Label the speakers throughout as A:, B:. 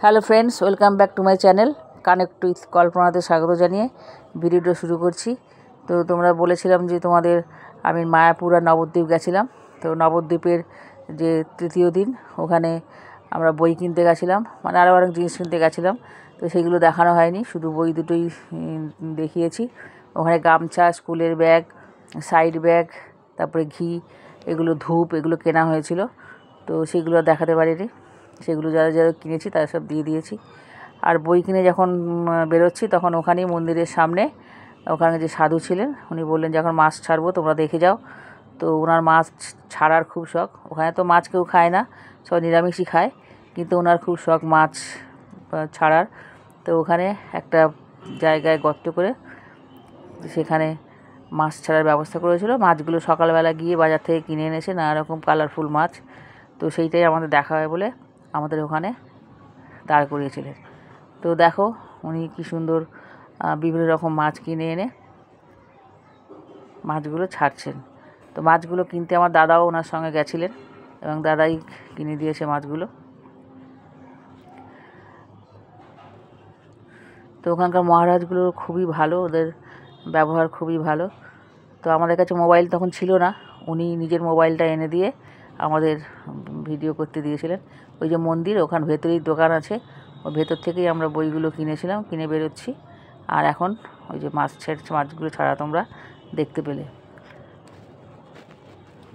A: Hello friends, welcome back to my channel connect with কল্পনাতে স্বাগত জানিয়ে ভিডিওটা শুরু করছি। তো তোমরা বলেছিলাম যে তোমাদের আমি মায়াপুর আর নবদ্বীপ গেছিলাম। তো নবদ্বীপের যে তৃতীয় দিন ওখানে আমরা বই কিনতে গেছিলাম, মানে আরও অনেক জিনিস কিনতে গেছিলাম। তো সেগুলো দেখানো হয়নি, শুধু বই দুটোই দেখিয়েছি। ওখানে গামছা, স্কুলের ব্যাগ, সাইড ব্যাগ, তারপরে ঘি, এগুলো ধূপ, এগুলো কেনা হয়েছিল। তো সেগুলো দেখাতে পারিনি, সেগুলো যারা যারা কিনেছি তারা সব দিয়ে দিয়েছি। আর বই কিনে যখন বেরোচ্ছি তখন ওখানেই মন্দিরের সামনে ওখানে যে সাধু ছিলেন উনি বললেন যখন মাছ ছাড়বো তোমরা দেখে যাও। তো ওনার মাছ ছাড়ার খুব শখ, ওখানে তো মাছ কেউ খায় না, সব নিরামিষই খায়, কিন্তু ওনার খুব শখ মাছ ছাড়ার। তো ওখানে একটা জায়গায় গর্ত করে সেখানে মাছ ছাড়ার ব্যবস্থা করেছিল। মাছগুলো সকালবেলা গিয়ে বাজার থেকে কিনে এনেছে, নানা রকম কালারফুল মাছ। তো সেইটাই আমাদের দেখা হয় বলে আমাদের ওখানে দাঁড় করিয়েছিলেন। তো দেখো উনি কী সুন্দর বিভিন্ন রকম মাছ কিনে এনে মাছগুলো ছাড়ছেন। তো মাছগুলো কিনতে আমার দাদাও ওনার সঙ্গে গেছিলেন এবং দাদাই কিনে দিয়েছে মাছগুলো। তো ওখানকার মহারাজগুলো খুবই ভালো, ওদের ব্যবহার খুবই ভালো। তো আমাদের কাছে মোবাইল তখন ছিল না, উনি নিজের মোবাইলটা এনে দিয়ে আমাদের ভিডিও করতে দিয়েছিলেন। ওই যে মন্দির, ওখান ভেতরেই দোকান আছে, ওই ভেতর থেকেই আমরা বইগুলো কিনেছিলাম, কিনে বেরোচ্ছি। আর এখন ওই যে মাছগুলো ছাড়া তোমরা দেখতে পেলে।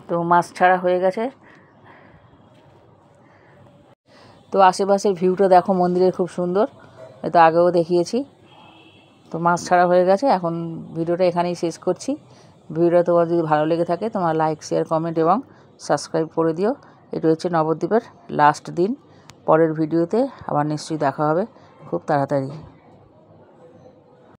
A: তো মাছ ছাড়া হয়ে গেছে। তো আশেপাশের ভিউটা দেখো, মন্দিরের খুব সুন্দর, হয়তো আগেও দেখিয়েছি। তো মাছ ছাড়া হয়ে গেছে, এখন ভিডিওটা এখানেই শেষ করছি। ভিডিওটা তোমার যদি ভালো লেগে থাকে তোমার লাইক, শেয়ার, কমেন্ট এবং সাবস্ক্রাইব করে দিও। এটা হচ্ছে নবদ্বীপের লাস্ট দিন। পরের ভিডিওতে আবার নিশ্চয়ই দেখা হবে খুব তাড়াতাড়ি।